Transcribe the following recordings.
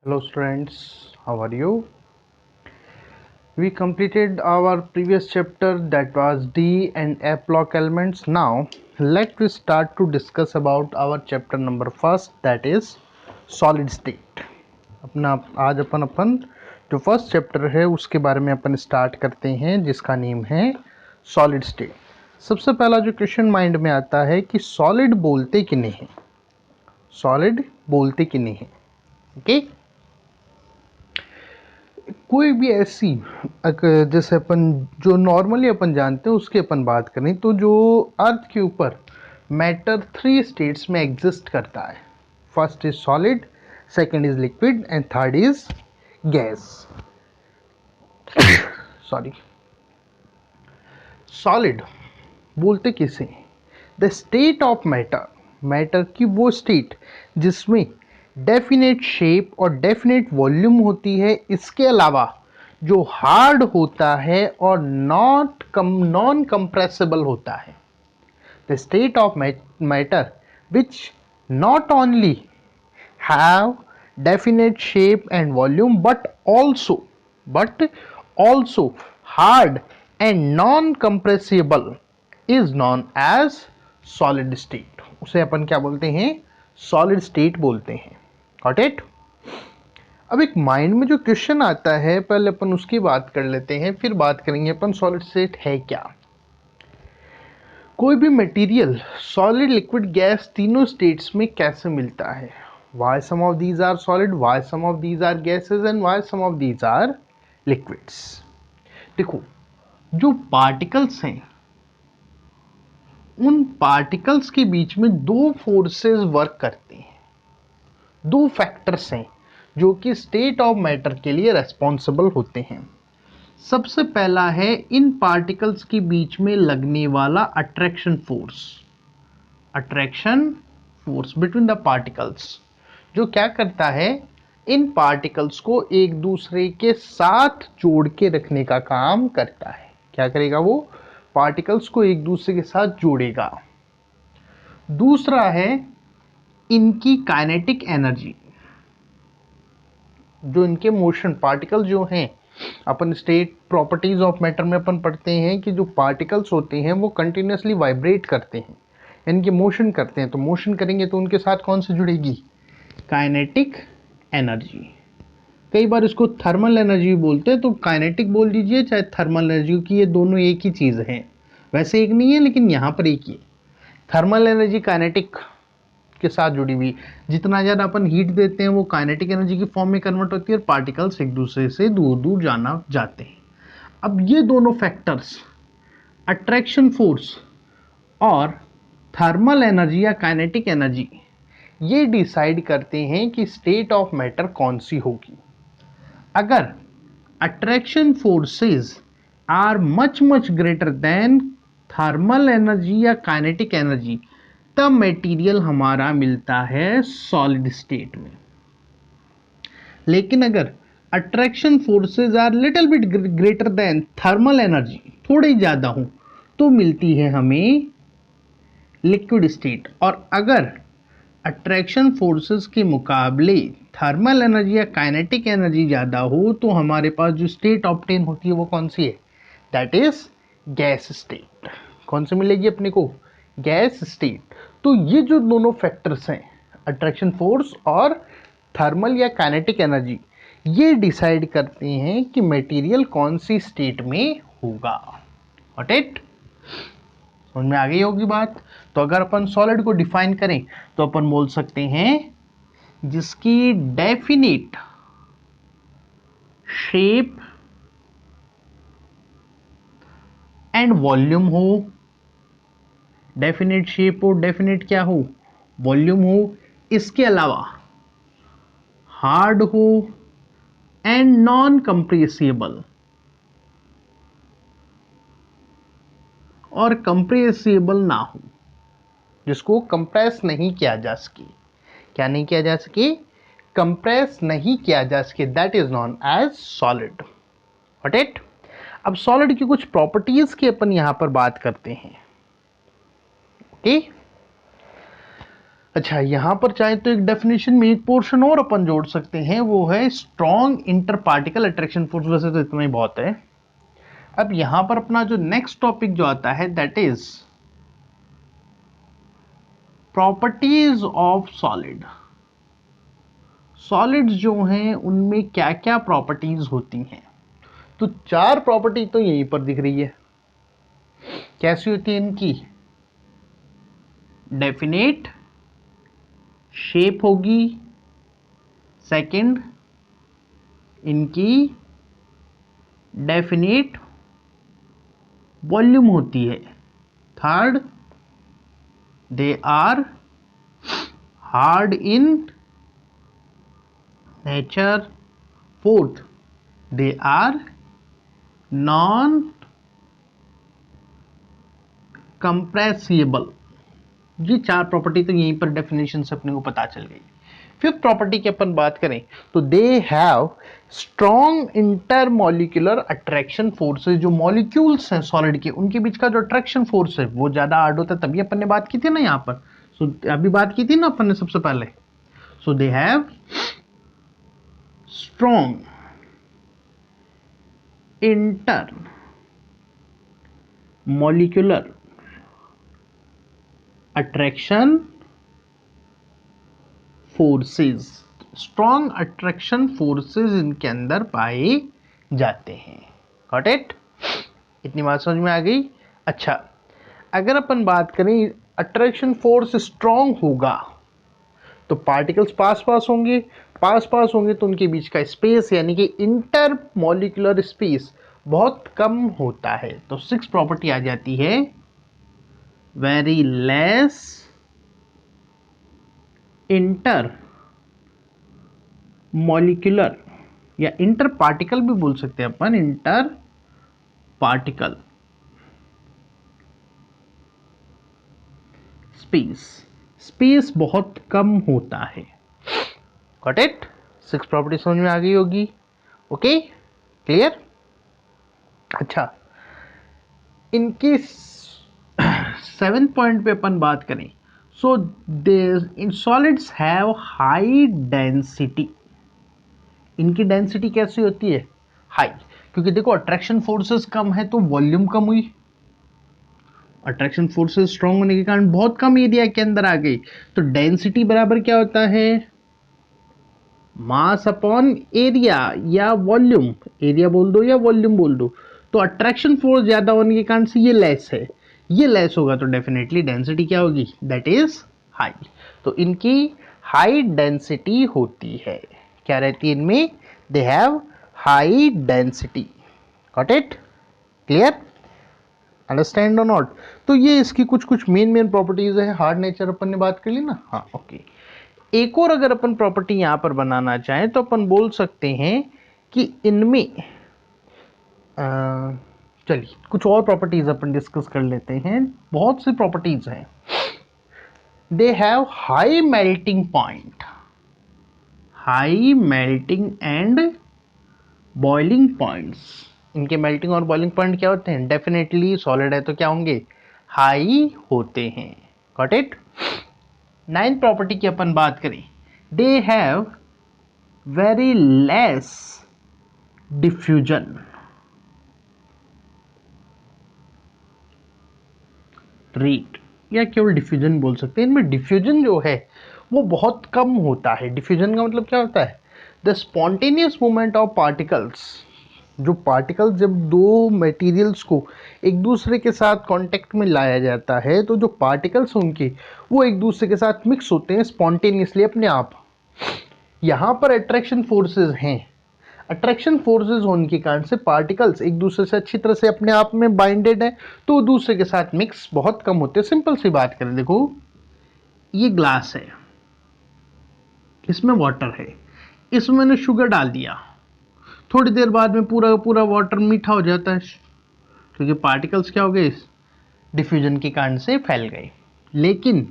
Hello students, how are you? We completed our previous chapter, that was D and F block elements. Now let us start to discuss about our chapter number first, that is solid state. अपना आज अपन जो first chapter है उसके बारे में अपन start करते हैं, जिसका नेम है सॉलिड स्टेट। सबसे पहला जो क्वेश्चन माइंड में आता है कि सॉलिड बोलते कि नहीं, सॉलिड बोलते कि नहीं। ओके, कोई भी ऐसी जैसे अपन जो नॉर्मली अपन जानते हैं उसकी अपन बात करें तो जो अर्थ के ऊपर मैटर 3 स्टेट्स में एग्जिस्ट करता है। First is solid, second is liquid and third is gas. Sorry, solid बोलते किसे? The state of matter, matter की वो स्टेट जिसमें डेफिनेट शेप और डेफिनेट वॉल्यूम होती है, इसके अलावा जो हार्ड होता है और नॉन कंप्रेसिबल होता है। The state of matter which not only have definite shape and volume but also hard and non compressible is known as solid state। उसे अपन क्या बोलते हैं? solid state बोलते हैं। Got it? अब एक माइंड में जो क्वेश्चन आता है, पहले अपन उसकी बात कर लेते हैं, फिर बात करेंगे अपन सॉलिड स्टेट है क्या। कोई भी मटेरियल सॉलिड, लिक्विड, गैस तीनों स्टेट्स में कैसे मिलता है? Why some of these are solid, why some of these are gases and why some of these are liquids? देखो, जो पार्टिकल्स हैं उन पार्टिकल्स के बीच में दो फोर्सेस वर्क करते हैं, दो फैक्टर्स हैं जो कि स्टेट ऑफ मैटर के लिए रेस्पॉन्सिबल होते हैं। सबसे पहला है इन पार्टिकल्स के बीच में लगने वाला attraction force. Attraction force between the particles जो क्या करता है, इन पार्टिकल्स को एक दूसरे के साथ जोड़ के रखने का काम करता है। क्या करेगा वो? पार्टिकल्स को एक दूसरे के साथ जोड़ेगा। दूसरा है इनकी काइनेटिक एनर्जी, जो इनके मोशन, पार्टिकल जो हैं, अपन स्टेट प्रॉपर्टीज ऑफ मैटर में अपन पढ़ते हैं कि जो पार्टिकल्स होते हैं वो कंटिन्यूसली वाइब्रेट करते हैं, इनके मोशन करते हैं। तो मोशन करेंगे तो उनके साथ कौन सी जुड़ेगी? Kinetic energy. कई बार इसको थर्मल एनर्जी भी बोलते हैं, तो काइनेटिक बोल दीजिए चाहे थर्मल एनर्जी, की ये दोनों एक ही चीज़ है। वैसे एक नहीं है लेकिन यहाँ पर एक ही है। थर्मल एनर्जी काइनेटिक के साथ जुड़ी हुई, जितना ज़्यादा अपन हीट देते हैं वो काइनेटिक एनर्जी की फॉर्म में कन्वर्ट होती है और पार्टिकल्स एक दूसरे से दूर दूर जाते हैं। अब ये दोनों फैक्टर्स, अट्रैक्शन फोर्स और थर्मल एनर्जी या काइनेटिक एनर्जी, ये डिसाइड करते हैं कि स्टेट ऑफ मैटर कौन सी होगी। अगर attraction forces are much greater than thermal energy या काइनेटिक एनर्जी, तब मटेरियल हमारा मिलता है सॉलिड स्टेट में। लेकिन अगर attraction forces are little bit greater than thermal energy, थोड़ी ज़्यादा हो, तो मिलती है हमें लिक्विड स्टेट। और अगर अट्रैक्शन फोर्सेस के मुकाबले थर्मल एनर्जी या काइनेटिक एनर्जी ज़्यादा हो, तो हमारे पास जो स्टेट ऑब्टेन होती है वो कौन सी है? That is gas state. कौन सी मिलेगी अपने को? Gas state. तो ये जो दोनों फैक्टर्स हैं, अट्रैक्शन फोर्स और थर्मल या काइनेटिक एनर्जी, ये डिसाइड करते हैं कि मटेरियल कौन सी स्टेट में होगा। Got it? समझ में आ गई होगी बात। तो अगर अपन सॉलिड को डिफाइन करें तो अपन बोल सकते हैं जिसकी डेफिनिट शेप एंड वॉल्यूम हो, डेफिनेट शेप हो, डेफिनेट क्या हो? वॉल्यूम हो, इसके अलावा हार्ड हो एंड नॉन कंप्रेसिबल, और कंप्रेसिबल ना हो, जिसको कंप्रेस नहीं किया जा सके। क्या नहीं किया जा सके? कंप्रेस नहीं किया जा सके, that is known as solid. Got it? अब सॉलिड की कुछ प्रॉपर्टीज की अपन यहां पर बात करते हैं। ओके, अच्छा, यहाँ पर चाहे तो एक डेफिनेशन में एक पोर्शन और अपन जोड़ सकते हैं, वो है strong inter particle attraction force. वैसे तो इतना ही बहुत है। अब यहाँ पर अपना जो नेक्स्ट टॉपिक जो आता है that is properties of solid. Solids जो हैं उनमें क्या क्या प्रॉपर्टीज होती हैं? तो 4 प्रॉपर्टी तो यहीं पर दिख रही है। कैसी होती है इनकी? डेफिनेट शेप होगी, सेकंड इनकी डेफिनेट वॉल्यूम होती है, third they are hard in nature, fourth they are non compressible. ये 4 प्रॉपर्टी तो यहीं पर डेफिनेशन से अपने को पता चल गई। फिफ्थ प्रॉपर्टी की अपन बात करें तो दे have strong intermolecular attraction forces. जो मॉलिक्यूल्स हैं सॉलिड के, उनके बीच का जो अट्रैक्शन फोर्स है वो ज्यादा हार्ड होता है। तभी अपन ने बात की थी ना यहाँ पर, अभी बात की थी ना अपन ने सबसे पहले। So they have strong intermolecular attraction forces. Strong attraction forces इनके अंदर पाए जाते हैं। Got it? इतनी बात समझ में आ गई? अच्छा, अगर अपन बात करें अट्रैक्शन फोर्स स्ट्रॉन्ग होगा तो पार्टिकल्स पास पास होंगे, पास पास होंगे तो उनके बीच का स्पेस यानी कि इंटर मॉलिक्यूलर स्पेस बहुत कम होता है। तो 6 प्रॉपर्टी आ जाती है, वेरी लेस इंटर मॉलिक्यूलर, या इंटर पार्टिकल भी बोल सकते हैं अपन, इंटर पार्टिकल स्पेस, स्पेस बहुत कम होता है। Got it? 6 प्रॉपर्टी समझ में आ गई होगी। Okay, clear? अच्छा, इनकी 7th पॉइंट पे अपन बात करें, so in solids have high density. इनकी डेंसिटी कैसी होती है? हाई, क्योंकि देखो अट्रैक्शन फोर्सेस कम है तो वॉल्यूम कम हुई। अट्रैक्शन फोर्सेस स्ट्रांग होने के कारण बहुत कम एरिया के अंदर आ गई। तो डेंसिटी बराबर क्या होता है? मास अपॉन एरिया या वॉल्यूम। एरिया बोल दो या वॉल्यूम बोल दो। तो अट्रैक्शन फोर्स ज्यादा होने के कारण से ये लेस है, ये लेस होगा तो डेफिनेटली डेंसिटी क्या होगी? That is high. तो इनकी हाई डेंसिटी होती है। क्या रहती है इनमें? They have high density. Got it? Clear? Understand और नॉट? तो ये इसकी कुछ कुछ मेन प्रॉपर्टीज है। हार्ड नेचर अपन ने बात कर ली ना। हाँ, ओके। एक और अगर अपन प्रॉपर्टी यहां पर बनाना चाहें तो अपन बोल सकते हैं कि इनमें चलिए कुछ और प्रॉपर्टीज अपन डिस्कस कर लेते हैं। बहुत सी प्रॉपर्टीज हैं। They have high melting point, high melting and boiling points. इनके मेल्टिंग और बॉइलिंग पॉइंट क्या होते हैं? डेफिनेटली सॉलिड है तो क्या होंगे? हाई होते हैं। Got it? 9th प्रॉपर्टी की अपन बात करें, they have very less diffusion rate, या केवल डिफ्यूजन बोल सकते हैं। इनमें डिफ्यूजन जो है वो बहुत कम होता है। डिफ्यूजन का मतलब क्या होता है? The spontaneous movement of particles. जो पार्टिकल्स जब दो मटेरियल्स को एक दूसरे के साथ कांटेक्ट में लाया जाता है तो जो पार्टिकल्स उनके वो एक दूसरे के साथ मिक्स होते हैं स्पॉन्टेनियसली अपने आप। यहाँ पर अट्रैक्शन फोर्सेस हैं। अट्रैक्शन फोर्सेस होने के कारण से पार्टिकल्स एक दूसरे से अच्छी तरह से अपने आप में बाइंडेड है तो दूसरे के साथ मिक्स बहुत कम होते हैं। सिंपल सी बात करें, देखो ये ग्लास है, इसमें वाटर है, इसमें मैंने शुगर डाल दिया, थोड़ी देर बाद में पूरा पूरा वाटर मीठा हो जाता है क्योंकि पार्टिकल्स क्या हो गए? डिफ्यूजन के कारण से फैल गए। लेकिन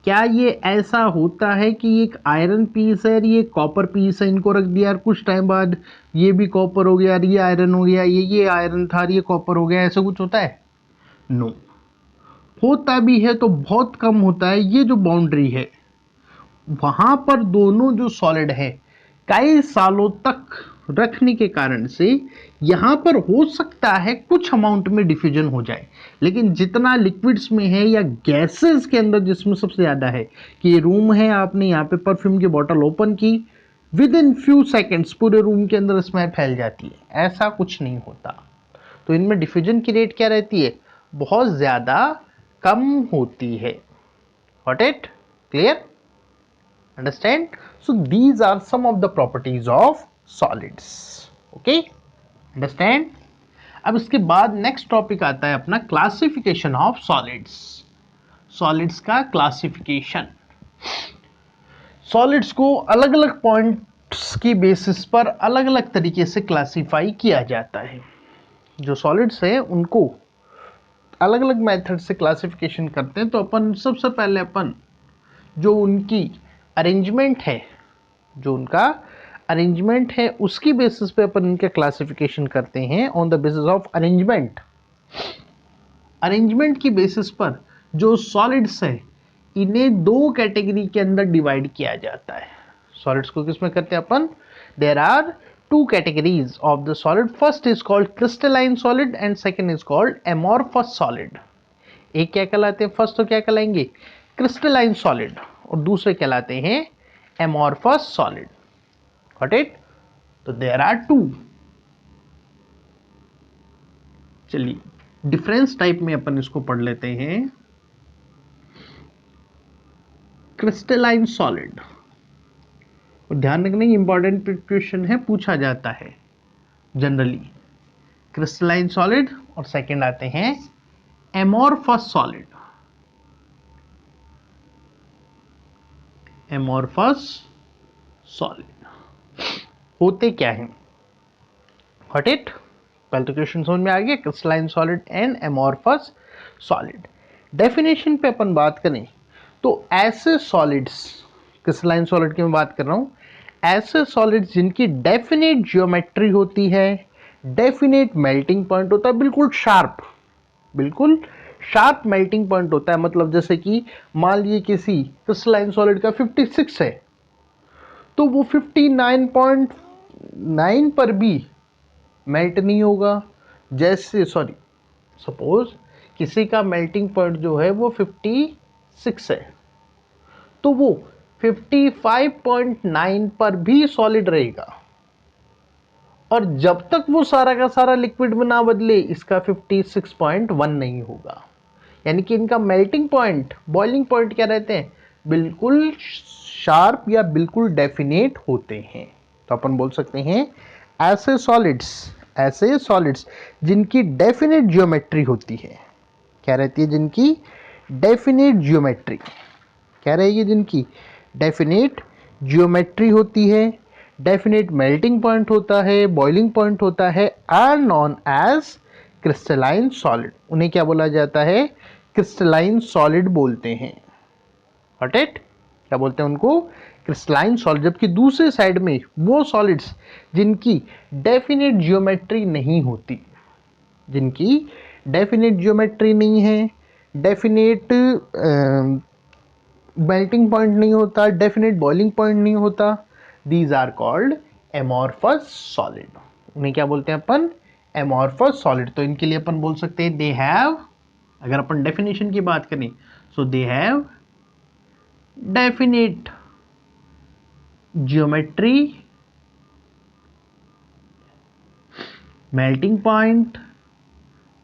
क्या ये ऐसा होता है कि एक आयरन पीस है, ये कॉपर पीस है, इनको रख दिया और कुछ टाइम बाद ये भी कॉपर हो गया, ये आयरन हो गया, ये आयरन था, ये कॉपर हो गया, ऐसा कुछ होता है? नो। होता भी है तो बहुत कम होता है। ये जो बाउंड्री है वहां पर दोनों जो सॉलिड है कई सालों तक रखने के कारण से यहां पर हो सकता है कुछ अमाउंट में डिफ्यूजन हो जाए, लेकिन जितना लिक्विड्स में है या गैसेस के अंदर जिसमें सबसे ज़्यादा है कि ये रूम है, आपने यहाँ पे परफ्यूम की बोतल ओपन की, विद इन फ्यू सेकेंड्स पूरे रूम के अंदर स्मेल फैल जाती है, ऐसा कुछ नहीं होता। तो इनमें डिफ्यूजन की रेट क्या रहती है, बहुत ज़्यादा कम होती है। Got it? Clear? Understand? So these are some of the properties of solids. Okay? Understand? अब इसके बाद नेक्स्ट टॉपिक आता है अपना क्लासिफिकेशन ऑफ सॉलिड्स। सॉलिड्स का क्लासिफिकेशन, सॉलिड्स को अलग अलग पॉइंट्स की बेसिस पर अलग अलग तरीके से क्लासिफाई किया जाता है। जो सॉलिड्स हैं उनको अलग अलग मेथड से क्लासिफिकेशन करते हैं। तो अपन सबसे पहले अपन जो उनकी अरेंजमेंट है, जो उनका अरेंजमेंट है उसकी बेसिस पे अपन इनका क्लासिफिकेशन करते हैं on the basis of arrangement. Arrangement की बेसिस पर जो सॉलिड्स है इन्हें दो कैटेगरी के अंदर डिवाइड किया जाता है। सॉलिड्स को किसमें करते हैं अपन, there are two categories of the solid, first is called crystalline solid and second is called amorphous solid. एक क्या कहलाते हैं, फर्स्ट तो क्या कहलाएंगे क्रिस्टलाइन सॉलिड, और दूसरे कहलाते हैं एमॉर्फस सॉलिड। Got it? तो देयर आर टू। चलिए डिफरेंस टाइप में अपन इसको पढ़ लेते हैं। क्रिस्टलाइन सॉलिड, और ध्यान रखना इंपॉर्टेंट क्वेश्चन है, पूछा जाता है जनरली। क्रिस्टलाइन सॉलिड और सेकंड आते हैं एमॉर्फस सॉलिड। एमॉर्फस सॉलिड होते क्या हैं? Got it? पहले तो क्वेश्चन समझ में आ गया, crystalline solid and amorphous solid. Definition पे अपन बात करें तो ऐसे सॉलिड्स, क्रिस्टलाइन सॉलिड की मैं बात कर रहा हूं, ऐसे सॉलिड्स जिनकी डेफिनेट जियोमेट्री होती है, डेफिनेट मेल्टिंग पॉइंट होता है, बिल्कुल शार्प मेल्टिंग पॉइंट होता है। मतलब जैसे कि मान लीजिए किसी क्रिस्टलाइन सॉलिड का 56 है तो वो 59.9 पर भी मेल्ट नहीं होगा। जैसे सपोज किसी का मेल्टिंग पॉइंट जो है वो 56 है तो वो 55.9 पर भी सॉलिड रहेगा, और जब तक वो सारा का सारा लिक्विड में ना बदले इसका 56.1 नहीं होगा। यानी कि इनका मेल्टिंग पॉइंट, बॉइलिंग पॉइंट क्या रहते हैं, बिल्कुल शार्प या बिल्कुल डेफिनेट होते हैं। तो अपन बोल सकते हैं ऐसे सॉलिड्स जिनकी डेफिनेट जियोमेट्री होती है, क्या रहती है, जिनकी डेफिनेट जियोमेट्री क्या रहेगी, जिनकी डेफिनेट जियोमेट्री होती है, डेफिनेट मेल्टिंग पॉइंट होता है, बॉइलिंग पॉइंट होता है, are known as crystalline solid. उन्हें क्या बोला जाता है, क्रिस्टलाइन सॉलिड बोलते हैं। Got it? क्या बोलते हैं उनको, क्रिस्टलाइन सॉलिड। जबकि दूसरे साइड में वो सॉलिड्स जिनकी डेफिनेट जियोमेट्री नहीं होती, जिनकी डेफिनेट जियोमेट्री नहीं है, डेफिनेट मेल्टिंग पॉइंट नहीं होता, डेफिनेट बॉइलिंग पॉइंट नहीं होता, these are called amorphous solid. उन्हें क्या बोलते हैं अपन, एमॉर्फस सॉलिड। तो इनके लिए अपन बोल सकते हैं दे हैव, अगर अपन डेफिनेशन की बात करें so they have definite geometry, melting point,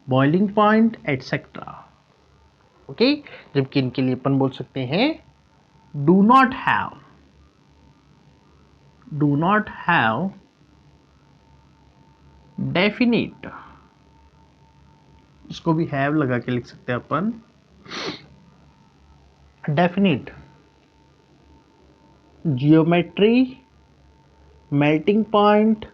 boiling point etcetera. Okay? जबकि इनके लिए अपन बोल सकते हैं डू नॉट हैव डेफिनेट, इसको भी हैव लगा के लिख सकते हैं अपन, definite geometry, melting point,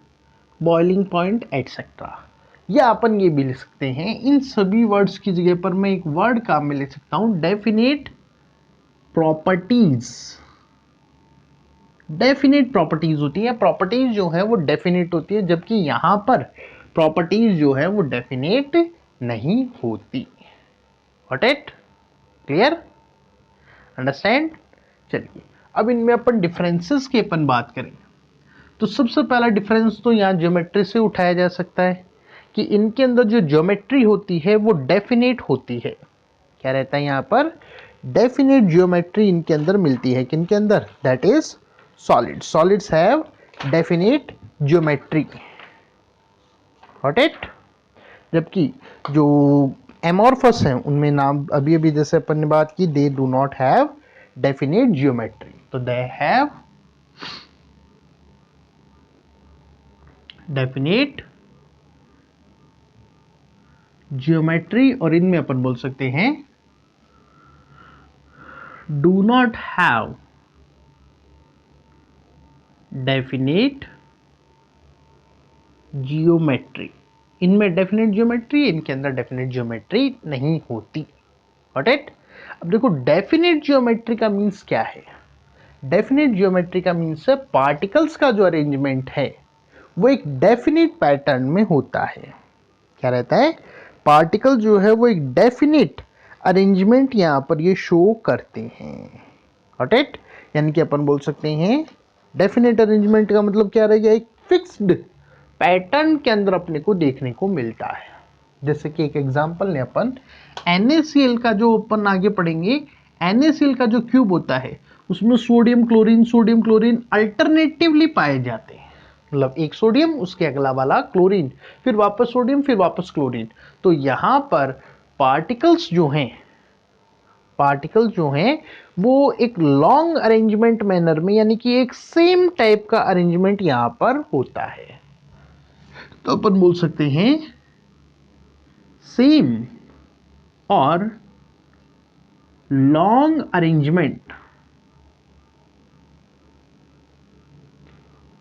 boiling point etcetera. या अपन ये भी लिख सकते हैं, इन सभी वर्ड्स की जगह पर मैं एक वर्ड काम में लिख सकता हूं डेफिनेट प्रॉपर्टीज। डेफिनेट प्रॉपर्टीज होती है, प्रॉपर्टीज जो है वो डेफिनेट होती है, जबकि यहां पर प्रॉपर्टीज जो है वो डेफिनेट नहीं होती। Got it? क्लियर? अंडरस्टैंड? चलिए अब इनमें अपन डिफरेंसेस की अपन बात करें तो सबसे पहला डिफरेंस तो यहाँ ज्योमेट्री से उठाया जा सकता है कि इनके अंदर जो ज्योमेट्री होती है वो डेफिनेट होती है। क्या रहता है यहाँ पर? डेफिनेट ज्योमेट्री इनके अंदर मिलती है। किनके अंदर? That is solid. Solids have definite geometry. Got it? जबकि जो एमॉर्फस हैं उनमें नाम अभी अभी जैसे अपन ने बात की, they do not have definite geometry. तो दे हैव डेफिनेट ज्योमेट्री, और इनमें अपन बोल सकते हैं do not have definite geometry. इनमें डेफिनेट ज्योमेट्री, इनके अंदर डेफिनेट ज्योमेट्री नहीं होती। Got it? अब देखो डेफिनेट ज्योमेट्री का मीन्स क्या है। डेफिनेट ज्योमेट्री का मीन्स है पार्टिकल्स का जो अरेंजमेंट है वो एक डेफिनेट पैटर्न में होता है। क्या रहता है? पार्टिकल जो है वो एक डेफिनेट अरेंजमेंट यहां पर ये शो करते हैं। Got it? यानी कि अपन बोल सकते हैं डेफिनेट अरेंजमेंट का मतलब क्या रहेगा? एक फिक्स्ड पैटर्न के अंदर अपने को देखने को मिलता है। जैसे कि एक एग्जांपल ने अपन NaCl का जो अपन आगे पढ़ेंगे, NaCl का जो क्यूब होता है उसमें सोडियम क्लोरीन अल्टरनेटिवली पाए जाते हैं। मतलब एक सोडियम उसके अगला वाला क्लोरीन, फिर वापस सोडियम, फिर वापस क्लोरीन। तो यहां पर पार्टिकल्स जो हैं वो एक लॉन्ग अरेंजमेंट मैनर में, यानी कि एक सेम टाइप का अरेंजमेंट यहां पर होता है। तो अपन बोल सकते हैं सेम और long arrangement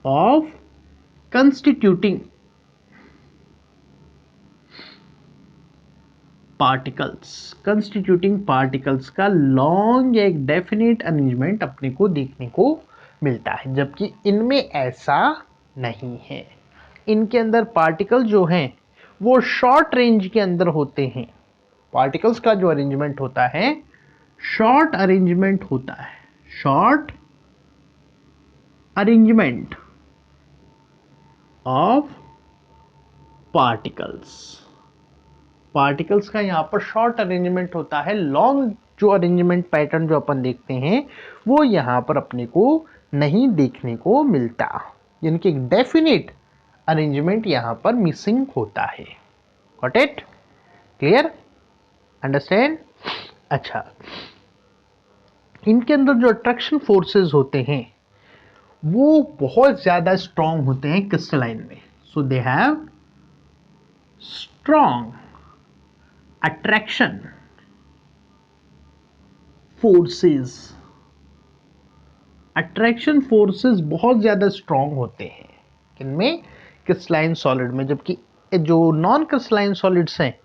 of constituting particles का लॉन्ग या एक डेफिनेट अरेंजमेंट अपने को देखने को मिलता है, जबकि इनमें ऐसा नहीं है। इनके अंदर पार्टिकल जो हैं वो शॉर्ट रेंज के अंदर होते हैं। पार्टिकल्स का जो अरेंजमेंट होता है शॉर्ट अरेंजमेंट होता है। शॉर्ट अरेंजमेंट ऑफ पार्टिकल्स का यहां पर शॉर्ट अरेंजमेंट होता है। लॉन्ग जो अरेंजमेंट पैटर्न जो अपन देखते हैं वो यहां पर अपने को नहीं देखने को मिलता, यानी कि एक डेफिनेट अरेंजमेंट यहां पर मिसिंग होता है। Got it? क्लियर? अंडरस्टैंड? अच्छा, इनके अंदर जो अट्रैक्शन फोर्सेस होते हैं वो बहुत ज्यादा स्ट्रांग होते हैं क्रिस्टलाइन में। So they have strong attraction forces. Attraction forces बहुत ज्यादा स्ट्रांग होते हैं किनमें? क्रिस्टलाइन सॉलिड में। जबकि जो नॉन क्रिस्टलाइन सॉलिड्स हैं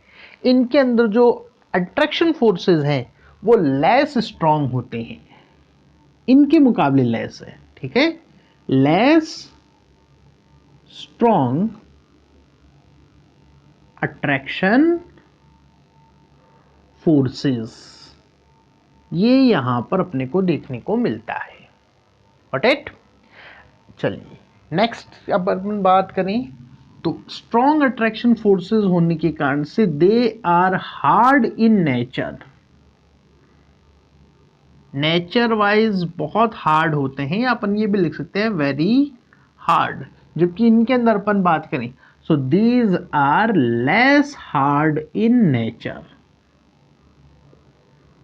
इनके अंदर जो अट्रैक्शन फोर्सेस हैं वो लेस स्ट्रांग होते हैं, इनके मुकाबले लेस है। ठीक है? लेस स्ट्रांग अट्रैक्शन फोर्सेस ये यहां पर अपने को देखने को मिलता है। Got it? चलिए नेक्स्ट अब अपन बात करें तो स्ट्रॉन्ग अट्रैक्शन फोर्सेस होने के कारण से they are hard in nature wise बहुत हार्ड होते हैं, या अपन ये भी लिख सकते हैं वेरी हार्ड। जबकि इनके अंदर अपन बात करें so these are less hard in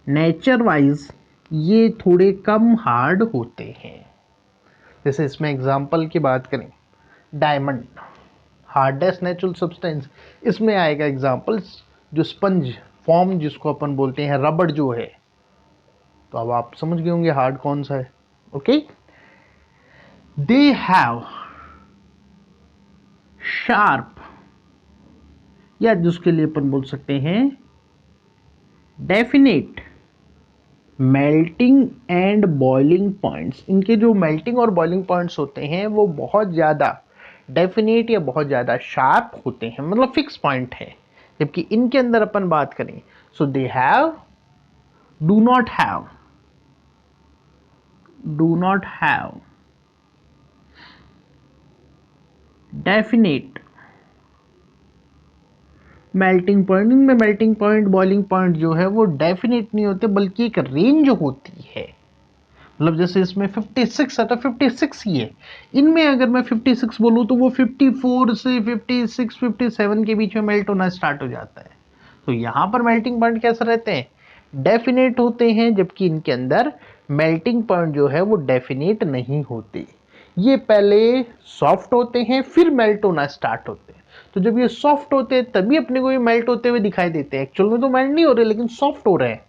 nature wise ये थोड़े कम हार्ड होते हैं। जैसे इसमें एग्जांपल की बात करें, डायमंड हार्डेस्ट नेचुरल सब्सटेंस, इसमें आएगा एग्जांपल जो स्पंज फॉर्म जिसको अपन बोलते हैं रबड़ जो है। तो अब आप समझ गए होंगे हार्ड कौन सा है। ओके? दे हैव शार्प, या जिसके लिए अपन बोल सकते हैं definite melting and boiling points. इनके जो मेल्टिंग और बॉइलिंग पॉइंट्स होते हैं वो बहुत ज़्यादा डेफिनेट या बहुत ज़्यादा शार्प होते हैं, मतलब फिक्स पॉइंट है। जबकि इनके अंदर अपन बात करें so they have do not have do not have definite melting point. इनमें मेल्टिंग पॉइंट, बॉइलिंग पॉइंट जो है वो डेफिनेट नहीं होते, बल्कि एक रेंज होती है। मतलब जैसे इसमें 56 है तो 56 ही है। इनमें अगर मैं 56 बोलूँ तो वो 54 से 56, 57 के बीच में मेल्ट होना स्टार्ट हो जाता है। तो यहाँ पर मेल्टिंग पॉइंट कैसे रहते हैं? डेफिनेट होते हैं, जबकि इनके अंदर मेल्टिंग पॉइंट जो है वो डेफिनेट नहीं होते। ये पहले सॉफ्ट होते हैं फिर मेल्ट होना स्टार्ट होते हैं। तो जब ये सॉफ्ट होते हैं तभी अपने को ये मेल्ट होते हुए दिखाई देते हैं। एक्चुअल में तो मेल्ट नहीं हो रहे लेकिन सॉफ्ट हो रहे हैं।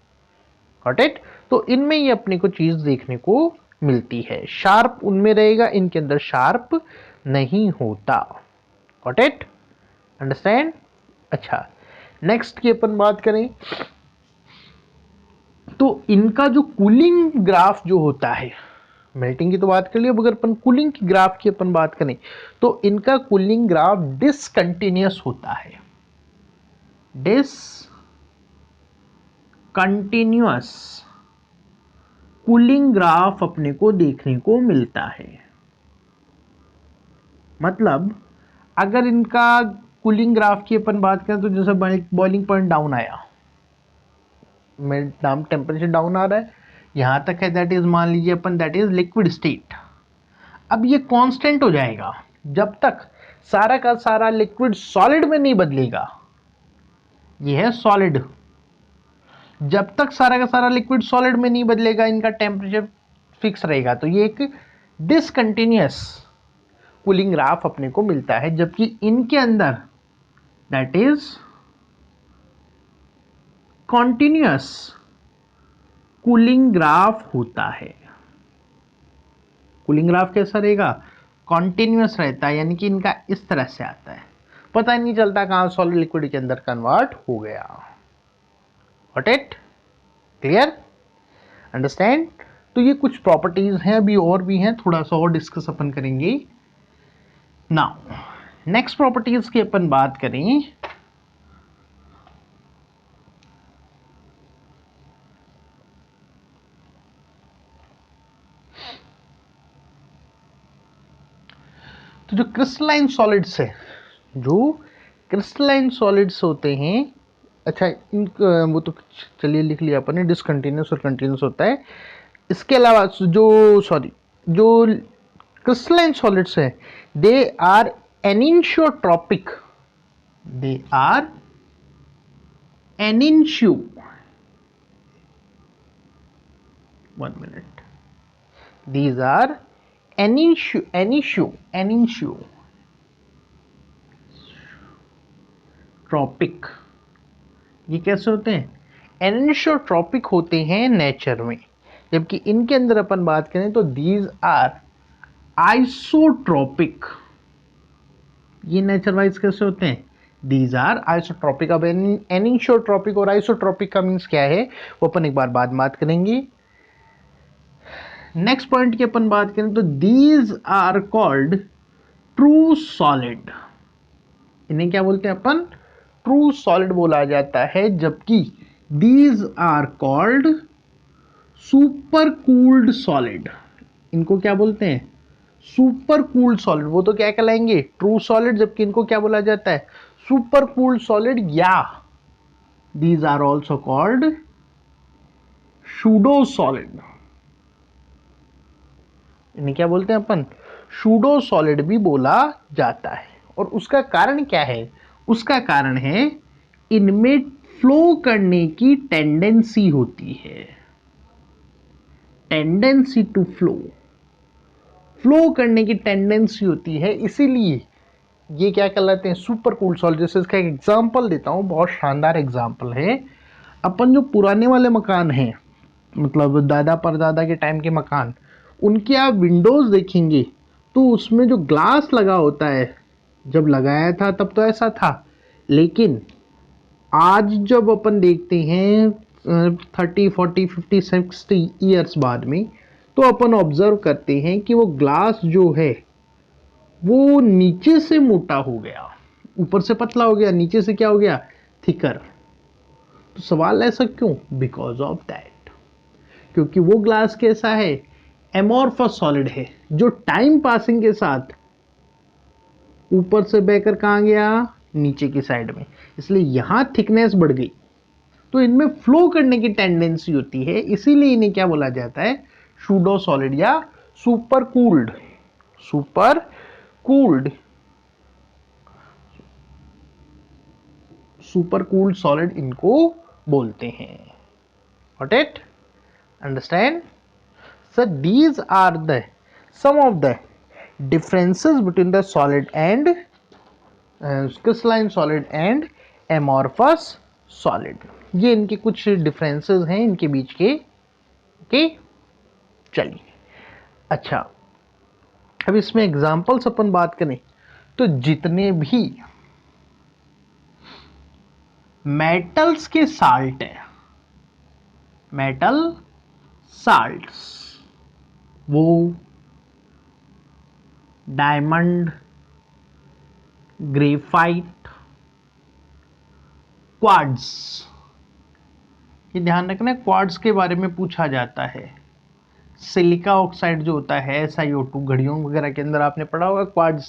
Got it? तो इनमें ये अपने को चीज देखने को मिलती है। शार्प उनमें रहेगा, इनके अंदर शार्प नहीं होता। Got it? अंडरस्टैंड? अच्छा, नेक्स्ट की अपन बात करें तो इनका जो कूलिंग ग्राफ जो होता है, मेल्टिंग की तो बात कर ली, अब अगर अपन कूलिंग की ग्राफ की अपन बात करें तो इनका कूलिंग ग्राफ डिसकंटिन्यूअस होता है। डिसकंटिन्यूअस कूलिंग ग्राफ अपने को देखने को मिलता है। मतलब अगर इनका कूलिंग ग्राफ की अपन बात करें तो जैसे बॉइलिंग पॉइंट डाउन आया, टेम्परेचर डाउन आ रहा है, यहां तक है, दैट इज मान लीजिए अपन दैट इज लिक्विड स्टेट। अब ये कांस्टेंट हो जाएगा जब तक सारा का सारा लिक्विड सॉलिड में नहीं बदलेगा। ये है सॉलिड। जब तक सारा का सारा लिक्विड सॉलिड में नहीं बदलेगा इनका टेम्परेचर फिक्स रहेगा। तो ये एक डिसकंटिन्यूअस कूलिंग ग्राफ अपने को मिलता है, जबकि इनके अंदर that is continuous cooling graph होता है। कूलिंग ग्राफ कैसा रहेगा? कॉन्टिन्यूअस रहता है, यानी कि इनका इस तरह से आता है, पता ही नहीं चलता कहां सॉलिड लिक्विड के अंदर कन्वर्ट हो गया। Got it? क्लियर? अंडरस्टैंड? तो ये कुछ प्रॉपर्टीज हैं, अभी और भी हैं, थोड़ा सा और डिस्कस अपन करेंगे। नाउ नेक्स्ट प्रॉपर्टीज की अपन बात करें तो जो क्रिस्टलाइन सॉलिड्स है, जो क्रिस्टलाइन सॉलिड्स होते हैं, अच्छा वो तो चलिए लिख लिया अपन ने, डिसकंटिन्यूअस और कंटिन्यूअस होता है। इसके अलावा जो क्रिस्टलाइन सॉलिड्स है, they are anisotropic. They are aniso 1 minute. These are anisotropic. ये कैसे होते हैं? एनिशियोट्रॉपिक होते हैं नेचर में, जबकि इनके अंदर अपन बात करें तो दीज आर आइसोट्रॉपिक। ये नेचर वाइज कैसे होते हैं? These are isotropic. अब एनिशियोट्रॉपिक और आइसोट्रॉपिक का मीन्स क्या है वो अपन एक बार बाद बात करेंगे। नेक्स्ट पॉइंट की अपन बात करें तो these are called true solid. इन्हें क्या बोलते हैं अपन? ट्रू सॉलिड बोला जाता है, जबकि these are called super cooled solid. इनको क्या बोलते हैं? Super cooled solid. वो तो क्या कहलाएंगे? ट्रू सॉलिड, जबकि इनको क्या बोला जाता है? सुपर कूल्ड सॉलिड, या these are also called pseudo solid. इन्हें क्या बोलते हैं अपन? सूडो सॉलिड भी बोला जाता है। और उसका कारण क्या है? उसका कारण है इनमें फ्लो करने की टेंडेंसी होती है। टेंडेंसी टू फ्लो करने की टेंडेंसी होती है, इसीलिए ये क्या कहलाते हैं? Super cooled solid. जैसे इसका एक एग्जांपल देता हूं, बहुत शानदार एग्जांपल है। अपन जो पुराने वाले मकान हैं, मतलब दादा परदादा के टाइम के मकान, उनके आप विंडोज देखेंगे तो उसमें जो ग्लास लगा होता है, जब लगाया था तब तो ऐसा था, लेकिन आज जब अपन देखते हैं 30, 40, 50, 60 ईयर्स बाद में, तो अपन ऑब्जर्व करते हैं कि वो ग्लास जो है वो नीचे से मोटा हो गया, ऊपर से पतला हो गया, नीचे से क्या हो गया? थिकर। तो सवाल ऐसा क्यों? बिकॉज ऑफ दैट, क्योंकि वो ग्लास कैसा है? एमोर्फस सॉलिड है, जो टाइम पासिंग के साथ ऊपर से बहकर कहां गया, नीचे की साइड में, इसलिए यहां थिकनेस बढ़ गई, तो इनमें फ्लो करने की टेंडेंसी होती है, इसीलिए इन्हें क्या बोला जाता है, सूडो सॉलिड या super cooled, super cooled, super cooled solid इनको बोलते हैं। Got it? Understand? So these are the some of the differences between the solid and crystalline solid and amorphous solid. ये इनके कुछ differences हैं इनके बीच के। ओके, चलिए। अच्छा, अब इसमें एग्जांपल्स अपन बात करें तो जितने भी मेटल्स के साल्ट है, मेटल साल्ट्स, वो डायमंड, ग्रेफाइट, क्वार्ट्ज, ये ध्यान रखना, क्वार्ट्ज के बारे में पूछा जाता है। सिलिका ऑक्साइड जो होता है SiO2 घड़ियों वगैरह के अंदर आपने पढ़ा होगा क्वार्ट्ज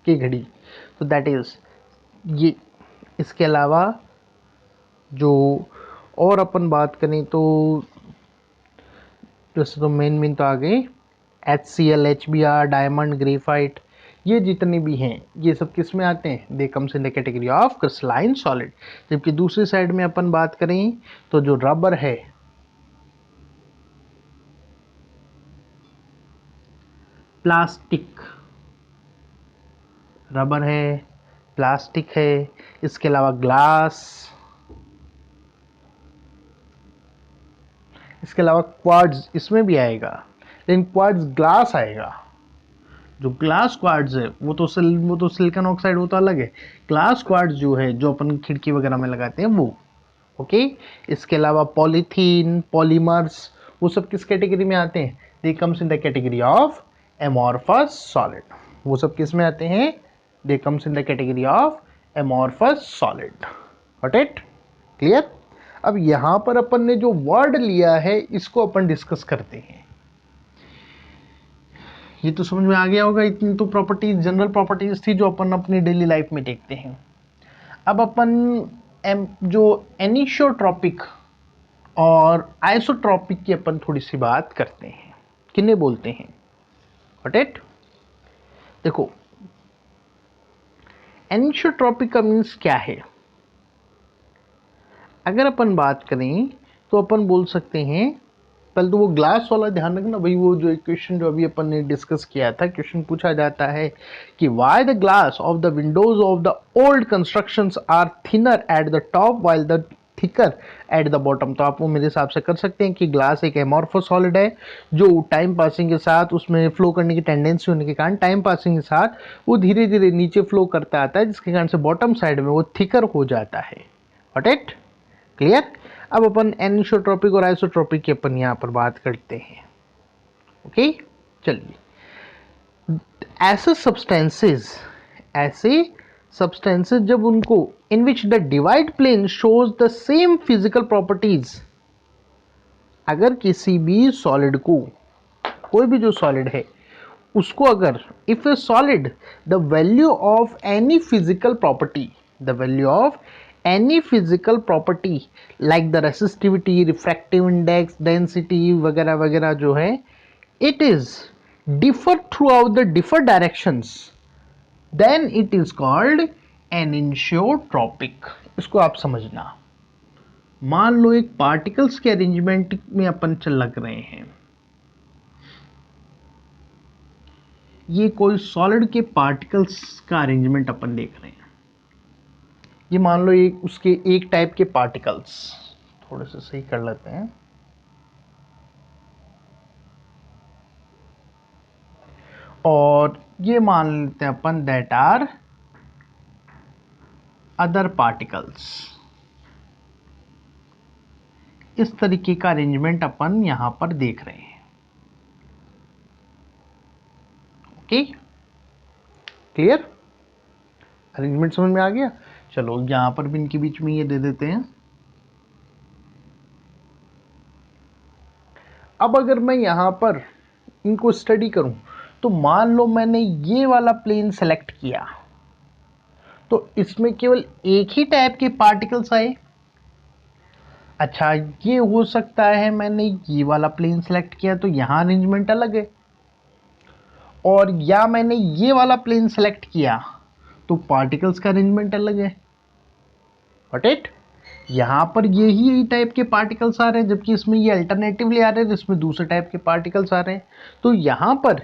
की घड़ी, तो दैट इज ये। इसके अलावा जो और अपन बात करें तो जैसे तो मेन तो आ गए HCl, HBr, डायमंड, ग्रेफाइट, ये जितने भी हैं ये सब किस में आते हैं, they comes in the category of crystalline solid. जबकि दूसरी साइड में अपन बात करें तो जो रबर है, प्लास्टिक, रबर है, प्लास्टिक है, इसके अलावा ग्लास, इसके अलावा क्वार्ट्ज इसमें भी आएगा, लेकिन क्वार्ट्ज ग्लास आएगा। जो ग्लास क्वार्ट्ज है वो तो सिलिकॉन ऑक्साइड होता अलग है। ग्लास क्वार्ट्ज जो है जो अपन खिड़की वगैरह में लगाते हैं वो। ओके, इसके अलावा पॉलीथीन, पॉलीमर्स, वो सब किस कैटेगरी में आते हैं, they comes in the category of amorphous solid. वो सब किस में आते हैं, they comes in the category of amorphous solid. Got it? Clear? अब यहां पर अपन ने जो वर्ड लिया है इसको अपन डिस्कस करते हैं। ये तो समझ में आ गया होगा, इतनी तो प्रॉपर्टीज, जनरल प्रॉपर्टीज थी जो अपन अपनी डेली लाइफ में देखते हैं। अब अपन जो एनिसोट्रॉपिक और आइसोट्रॉपिक की अपन थोड़ी सी बात करते हैं। किन्हें बोलते हैं? Got it? देखो, एनिसोट्रॉपिक का मीन्स क्या है? अगर अपन बात करें तो अपन बोल सकते हैं, पहले तो वो ग्लास वाला ध्यान रखना भाई, वो जो क्वेश्चन जो अभी अपन ने डिस्कस किया था, क्वेश्चन पूछा जाता है कि why the glass of the windows of the old constructions are thinner at the top while the thicker at the bottom. तो आप वो मेरे हिसाब से कर सकते हैं कि ग्लास एक एमोर्फस सॉलिड है जो टाइम पासिंग के साथ, उसमें फ्लो करने की टेंडेंसी होने के कारण टाइम पासिंग के साथ वो धीरे धीरे नीचे फ्लो करता आता है, जिसके कारण से बॉटम साइड में वो थिकर हो जाता है। Got it? क्लियर? अब अपन एनिसोट्रॉपिक और आइसोट्रॉपिक की अपन यहां पर बात करते हैं। ओके, चलिए। ऐसे सब्सटेंसेस जब उनको in which the divide plane shows the same physical properties, अगर किसी भी सॉलिड को, कोई भी जो सॉलिड है उसको अगर if A solid the value of any physical property, the value of any physical property like the resistivity, refractive index, density वगैरह वगैरह जो है, it is differ throughout the different directions, then it is called anisotropic। इसको आप समझना। मान लो एक particles के अरेंजमेंट में अपन चल लग रहे हैं, ये कोई सॉलिड के पार्टिकल्स का अरेंजमेंट अपन देख रहे हैं। ये मान लो एक उसके एक टाइप के पार्टिकल्स, थोड़े से सही कर लेते हैं, और ये मान लेते हैं अपन दैट आर अदर पार्टिकल्स। इस तरीके का अरेंजमेंट अपन यहां पर देख रहे हैं। Okay, clear? अरेंजमेंट समझ में आ गया? चलो यहां पर भी इनके बीच में ये दे देते हैं। अब अगर मैं यहां पर इनको स्टडी करूं, तो मान लो मैंने ये वाला प्लेन सेलेक्ट किया, तो इसमें केवल एक ही टाइप के पार्टिकल्स आए। अच्छा, ये हो सकता है मैंने ये वाला प्लेन सेलेक्ट किया तो यहां अरेंजमेंट अलग है, और या मैंने ये वाला प्लेन सेलेक्ट किया तो पार्टिकल्स का अरेंजमेंट अलग है। Got it? यहां पर यही टाइप के पार्टिकल्स आ रहे हैं, जबकि इसमें ये अल्टरनेटिवली आ रहे हैं, जिसमें दूसरे टाइप के पार्टिकल्स आ रहे हैं। तो यहां पर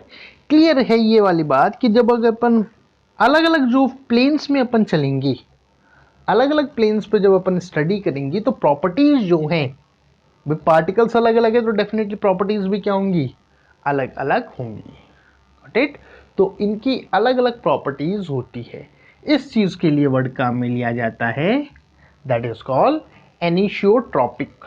क्लियर है ये वाली बात कि जब अगर अपन अलग अलग जो प्लेन्स में अपन चलेंगे, अलग अलग प्लेन्स पे जब अपन स्टडी करेंगे, तो प्रॉपर्टीज जो हैं, पार्टिकल्स अलग अलग है तो डेफिनेटली प्रॉपर्टीज भी क्या होंगी, अलग अलग होंगी। Got it? तो इनकी अलग अलग प्रॉपर्टीज होती है। इस चीज के लिए वर्ड काम में लिया जाता है, that is called anisotropic,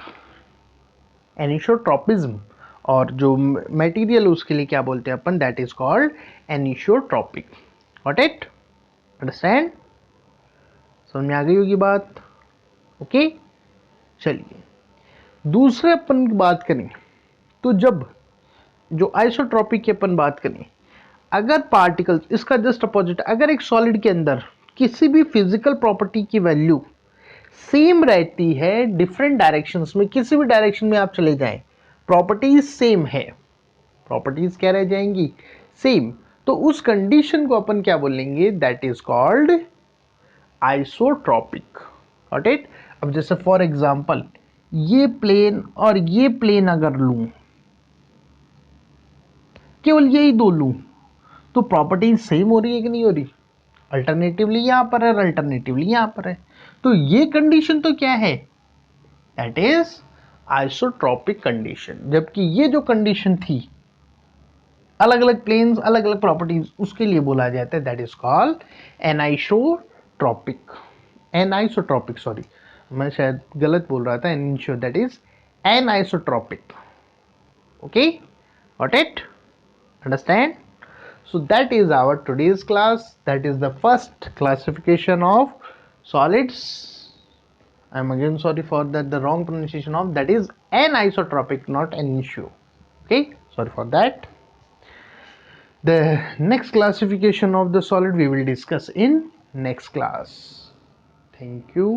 anisotropism. और जो मटेरियल उसके लिए क्या बोलते हैं अपन, that is called anisotropic. Got it? Understand? समझ में आ गई होगी बात? ओके, चलिए दूसरे अपन की बात करें, तो जब जो आइसोट्रॉपिक की अपन बात करें, अगर पार्टिकल्स, इसका जस्ट अपोजिट, अगर एक सॉलिड के अंदर किसी भी फिजिकल प्रॉपर्टी की वैल्यू सेम रहती है डिफरेंट डायरेक्शंस में, किसी भी डायरेक्शन में आप चले जाएं, प्रॉपर्टीज सेम है, प्रॉपर्टीज क्या रह जाएंगी, सेम, तो उस कंडीशन को अपन क्या बोलेंगे, that is called isotropic. Got it? अब जैसे फॉर एग्जांपल ये प्लेन और ये प्लेन अगर लूं, केवल यही दो लूं, तो प्रॉपर्टीज सेम हो रही है कि नहीं हो रही? अल्टरनेटिवली यहां पर है, अल्टरनेटिवली यहां पर है, तो ये कंडीशन तो क्या है, दैट इज आइसोट्रॉपिक कंडीशन। जबकि ये जो कंडीशन थी, अलग अलग प्लेन्स अलग अलग प्रॉपर्टीज, उसके लिए बोला जाता है that is called anisotropic. Anisotropic, sorry मैं शायद गलत बोल रहा था, aniso, that is anisotropic. Okay, got it? Understand? So that is our today's class. That is the first classification of solids. I'm again sorry for that, the wrong pronunciation of, that is anisotropic, not anisio. Okay, sorry for that. The next classification of the solid we will discuss in next class. Thank you.